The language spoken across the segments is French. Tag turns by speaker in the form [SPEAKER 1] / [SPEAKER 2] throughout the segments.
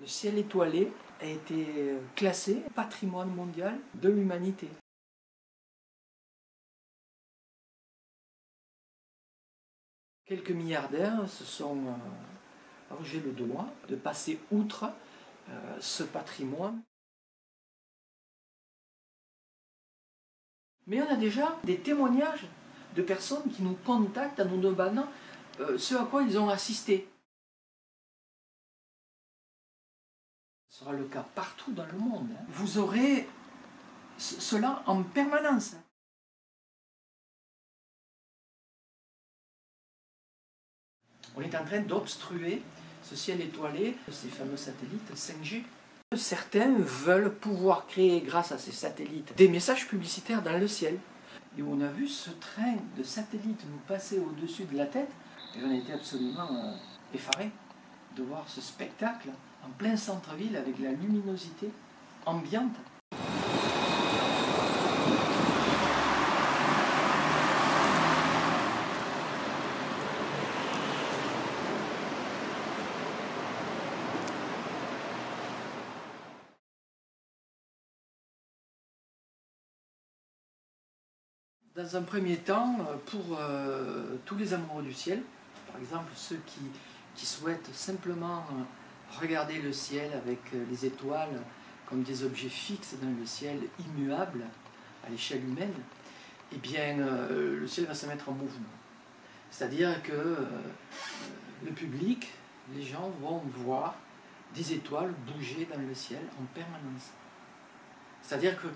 [SPEAKER 1] ciel étoilé a été classé patrimoine mondial de l'humanité. Quelques milliardaires se sont arrogé le droit de passer outre ce patrimoine. Mais on a déjà des témoignages de personnes qui nous contactent en nous demandant ce à quoi ils ont assisté. Ce sera le cas partout dans le monde. Vous aurez cela en permanence. On est en train d'obstruer ce ciel étoilé, ces fameux satellites 5G. Certains veulent pouvoir créer, grâce à ces satellites, des messages publicitaires dans le ciel. Et on a vu ce train de satellites nous passer au-dessus de la tête, et on a été absolument effarés de voir ce spectacle en plein centre-ville avec la luminosité ambiante. Dans un premier temps, pour tous les amoureux du ciel, par exemple ceux qui souhaitent simplement regarder le ciel avec les étoiles comme des objets fixes dans le ciel, immuables à l'échelle humaine, eh bien le ciel va se mettre en mouvement. C'est-à-dire que le public, les gens vont voir des étoiles bouger dans le ciel en permanence. C'est-à-dire que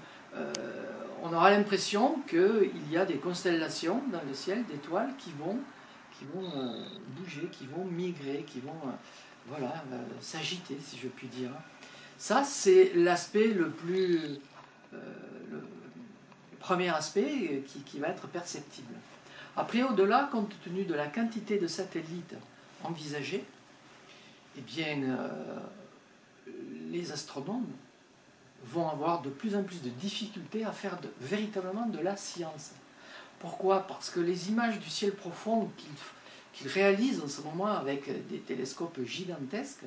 [SPEAKER 1] on aura l'impression qu'il y a des constellations dans le ciel d'étoiles qui vont bouger, qui vont migrer, qui vont s'agiter, si je puis dire. Ça, c'est l'aspect le premier aspect qui va être perceptible. Après, au-delà, compte tenu de la quantité de satellites envisagés, eh bien, les astronomes vont avoir de plus en plus de difficultés à faire véritablement de la science. Pourquoi? Parce que les images du ciel profond qu'ils réalisent en ce moment avec des télescopes gigantesques,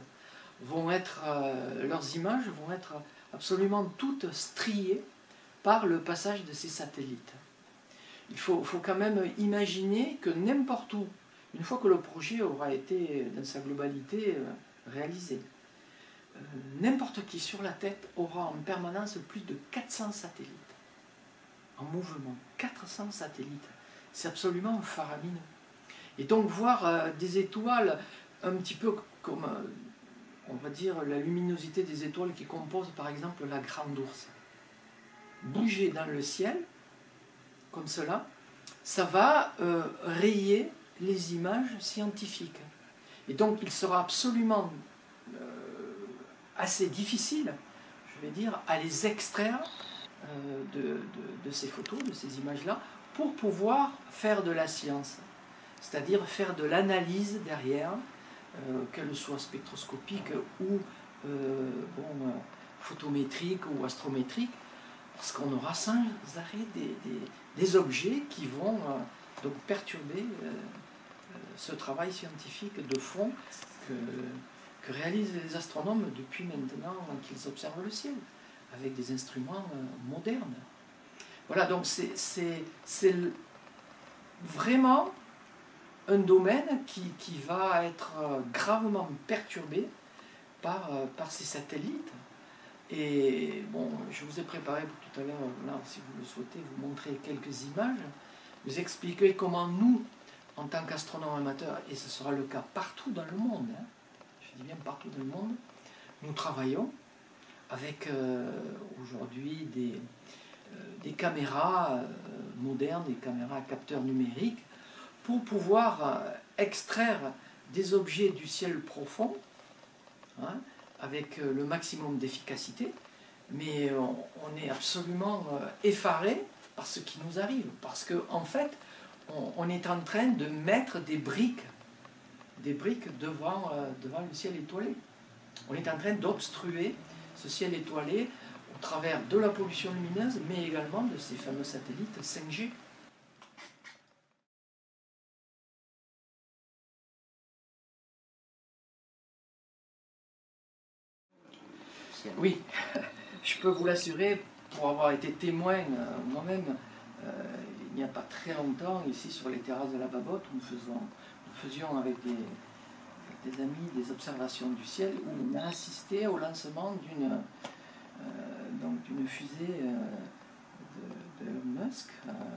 [SPEAKER 1] leurs images vont être absolument toutes striées par le passage de ces satellites. Il faut quand même imaginer que n'importe où, une fois que le projet aura été dans sa globalité réalisé, n'importe qui sur la tête aura en permanence plus de 400 satellites en mouvement. 400 satellites, c'est absolument faramineux. Et donc voir des étoiles un petit peu comme, on va dire, la luminosité des étoiles qui composent par exemple la Grande Ourse, bouger dans le ciel, comme cela, ça va rayer les images scientifiques. Et donc il sera absolument assez difficile, je vais dire, à les extraire de ces photos, de ces images-là, pour pouvoir faire de la science, c'est-à-dire faire de l'analyse derrière, qu'elle soit spectroscopique ou photométrique ou astrométrique, parce qu'on aura sans arrêt des objets qui vont donc perturber ce travail scientifique de fond que réalisent les astronomes depuis maintenant qu'ils observent le ciel, avec des instruments modernes. Voilà, donc c'est vraiment un domaine qui va être gravement perturbé par ces satellites. Et bon, je vous ai préparé pour tout à l'heure, là, si vous le souhaitez, vous montrer quelques images, vous expliquer comment nous, en tant qu'astronomes amateurs, et ce sera le cas partout dans le monde, hein, je dis bien partout dans le monde, nous travaillons avec aujourd'hui des caméras modernes, des caméras à capteurs numériques, pour pouvoir extraire des objets du ciel profond, hein, avec le maximum d'efficacité, mais on est absolument effaré par ce qui nous arrive, parce qu'en fait, on est en train de mettre des briques devant le ciel étoilé. On est en train d'obstruer ce ciel étoilé au travers de la pollution lumineuse, mais également de ces fameux satellites 5G.
[SPEAKER 2] ciel.
[SPEAKER 1] Oui, je peux vous l'assurer, pour avoir été témoin moi-même, il n'y a pas très longtemps, ici sur les terrasses de la Babotte, nous faisions avec des amis des observations du ciel, où on a assisté au lancement d'une fusée de Elon Musk,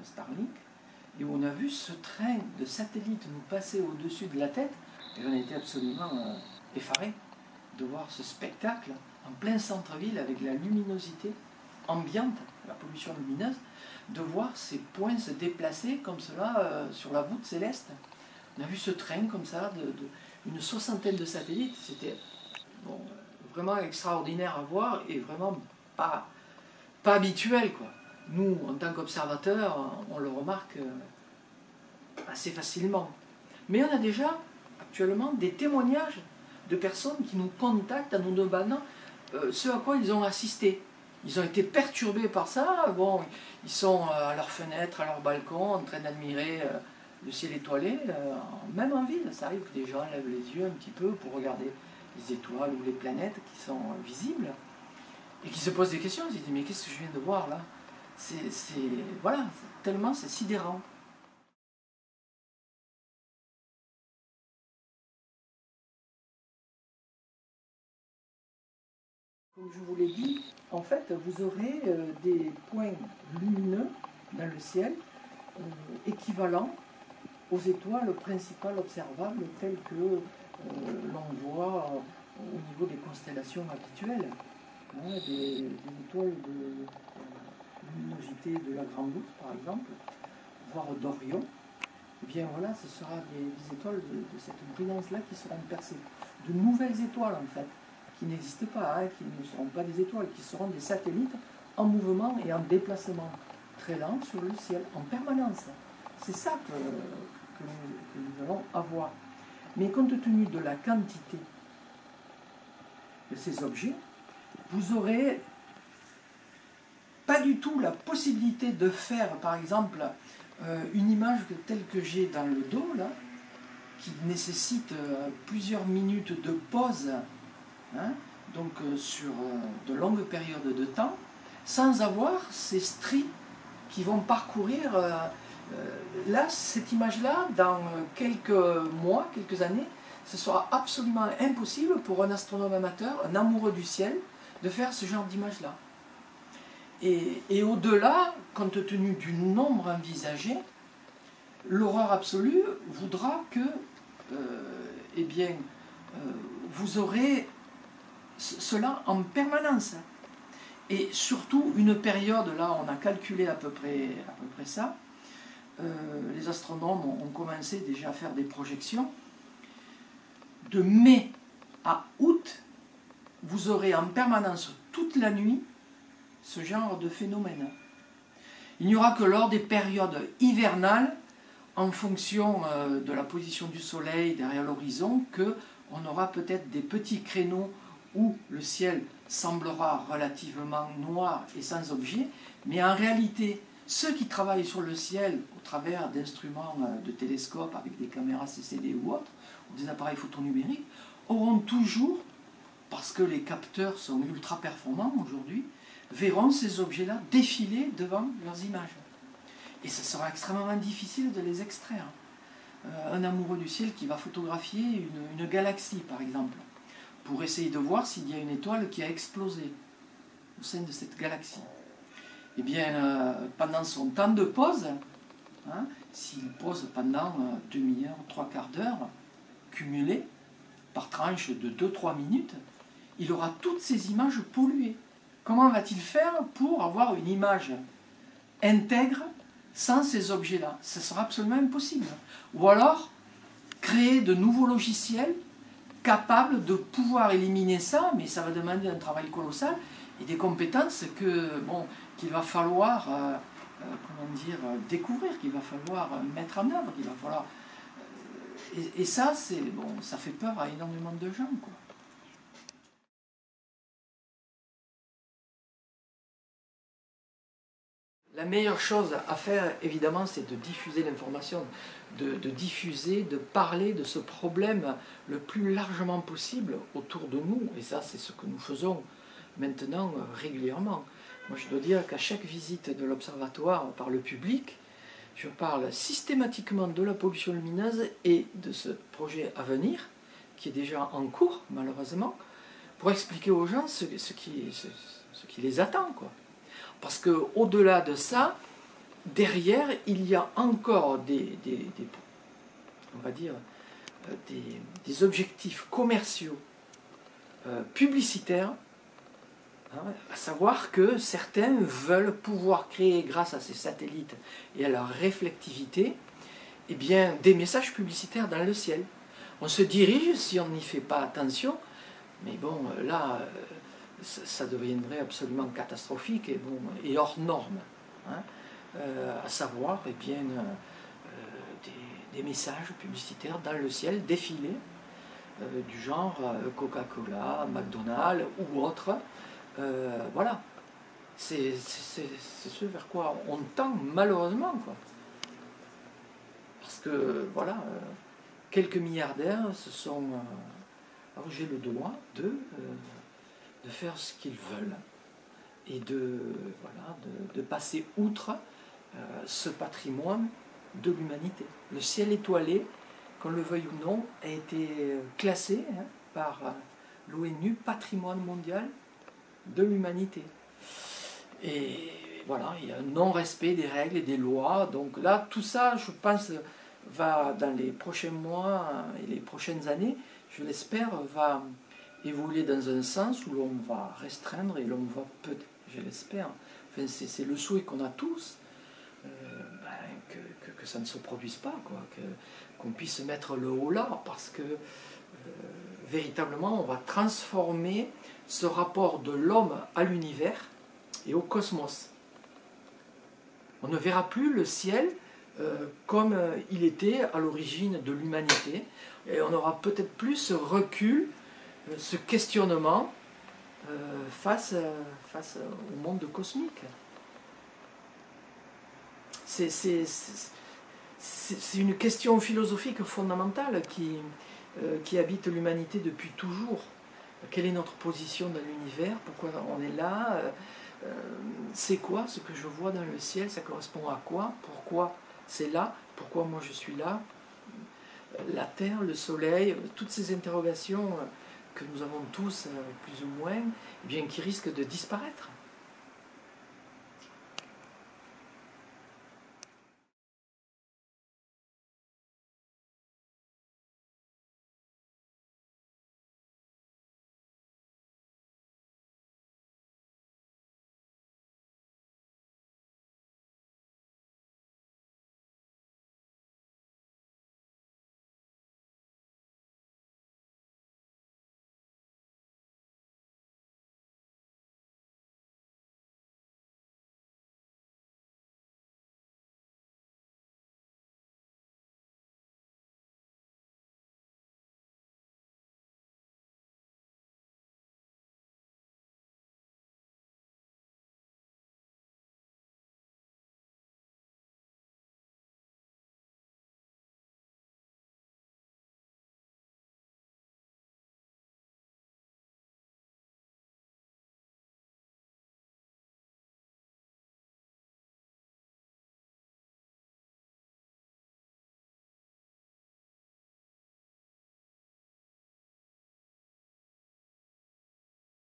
[SPEAKER 1] Starlink, et où on a vu ce train de satellites nous passer au-dessus de la tête, et on a été absolument effarés de voir ce spectacle en plein centre-ville avec la luminosité ambiante, la pollution lumineuse, de voir ces points se déplacer comme cela sur la voûte céleste. On a vu ce train comme ça, une soixantaine de satellites, c'était bon, vraiment extraordinaire à voir et vraiment pas habituel, quoi. Nous, en tant qu'observateurs, on le remarque assez facilement. Mais on a déjà actuellement des témoignages de personnes qui nous contactent en nous demandant ce à quoi ils ont assisté. Ils ont été perturbés par ça. Bon, ils sont à leur fenêtre, à leur balcon, en train d'admirer le ciel étoilé, même en ville. Ça arrive que des gens lèvent les yeux un petit peu pour regarder les étoiles ou les planètes qui sont visibles et qui se posent des questions. Ils se disent mais qu'est-ce que je viens de voir là? Voilà, tellement c'est sidérant. Comme je vous l'ai dit, en fait, vous aurez des points lumineux dans le ciel équivalents aux étoiles principales observables telles que l'on voit au niveau des constellations habituelles, hein, des étoiles de luminosité de la Grande Ourse, par exemple, voire d'Orion. Eh bien voilà, ce sera des étoiles de cette brillance-là qui seront percées. De nouvelles étoiles, en fait, qui n'existent pas, hein, qui ne seront pas des étoiles, qui seront des satellites en mouvement et en déplacement très lent sur le ciel, en permanence. C'est ça que nous allons avoir. Mais compte tenu de la quantité de ces objets, vous aurez pas du tout la possibilité de faire, par exemple, une image telle que j'ai dans le dos, là, qui nécessite plusieurs minutes de pause, hein, donc sur de longues périodes de temps, sans avoir ces stries qui vont parcourir. Là, cette image-là, dans quelques mois, quelques années, ce sera absolument impossible pour un astronome amateur, un amoureux du ciel, de faire ce genre d'image-là. Et au-delà, compte tenu du nombre envisagé, l'horreur absolue voudra que eh bien, vous aurez cela en permanence. Et surtout, une période, là on a calculé à peu près ça, les astronomes ont commencé déjà à faire des projections. De mai à août, vous aurez en permanence toute la nuit ce genre de phénomène. Il n'y aura que lors des périodes hivernales, en fonction de la position du soleil derrière l'horizon, qu'on aura peut-être des petits créneaux où le ciel semblera relativement noir et sans objet, mais en réalité, ceux qui travaillent sur le ciel au travers d'instruments de télescope avec des caméras CCD ou autres, ou des appareils photonumériques, auront toujours, parce que les capteurs sont ultra performants aujourd'hui, verront ces objets-là défiler devant leurs images. Et ce sera extrêmement difficile de les extraire. Un amoureux du ciel qui va photographier une galaxie, par exemple, pour essayer de voir s'il y a une étoile qui a explosé au sein de cette galaxie. Eh bien, pendant son temps de pause, hein, s'il pose pendant demi-heure, trois quarts d'heure, cumulées, par tranche de 2-3 minutes, il aura toutes ces images polluées. Comment va-t-il faire pour avoir une image intègre sans ces objets-là? Ce sera absolument impossible. Ou alors, créer de nouveaux logiciels capables de pouvoir éliminer ça, mais ça va demander un travail colossal et des compétences qu'il va falloir découvrir, qu'il va falloir mettre en œuvre, qu'il va falloir... Et ça, ça fait peur à énormément de gens, quoi. La meilleure chose à faire, évidemment, c'est de diffuser l'information, de diffuser, de parler de ce problème le plus largement possible autour de nous. Et ça, c'est ce que nous faisons maintenant régulièrement. Moi, je dois dire qu'à chaque visite de l'observatoire par le public, je parle systématiquement de la pollution lumineuse et de ce projet à venir, qui est déjà en cours, malheureusement, pour expliquer aux gens ce qui les attend, quoi. Parce qu'au-delà de ça, derrière, il y a encore on va dire, des objectifs commerciaux, publicitaires, hein, à savoir que certains veulent pouvoir créer, grâce à ces satellites et à leur réflectivité, eh bien, des messages publicitaires dans le ciel. On se dirige, si on n'y fait pas attention, mais bon, là, ça deviendrait absolument catastrophique et hors norme. Hein, à savoir, eh bien, des messages publicitaires dans le ciel défiler, du genre Coca-Cola, McDonald's ou autre. Voilà. C'est ce vers quoi on tend malheureusement, quoi. Parce que, voilà, quelques milliardaires se sont arrogé le droit de faire ce qu'ils veulent et de passer outre ce patrimoine de l'humanité. Le ciel étoilé, qu'on le veuille ou non, a été classé par l'ONU patrimoine mondial de l'humanité. Et voilà, il y a un non-respect des règles et des lois. Donc là, tout ça, je pense, va, dans les prochains mois et les prochaines années, je l'espère, va évoluer dans un sens où l'on va restreindre et l'on va peut-être, je l'espère, enfin, c'est le souhait qu'on a tous, que ça ne se produise pas, quoi, qu'on puisse mettre le haut là, parce que véritablement on va transformer ce rapport de l'homme à l'univers et au cosmos. On ne verra plus le ciel comme il était à l'origine de l'humanité, et on n'aura peut-être plus ce recul, ce questionnement face au monde cosmique. C'est une question philosophique fondamentale qui habite l'humanité depuis toujours. Quelle est notre position dans l'univers? Pourquoi on est là? C'est quoi ce que je vois dans le ciel? Ça correspond à quoi? Pourquoi c'est là? Pourquoi moi je suis là? La Terre, le Soleil, toutes ces interrogations que nous avons tous, plus ou moins, eh bien, qui risquent de disparaître.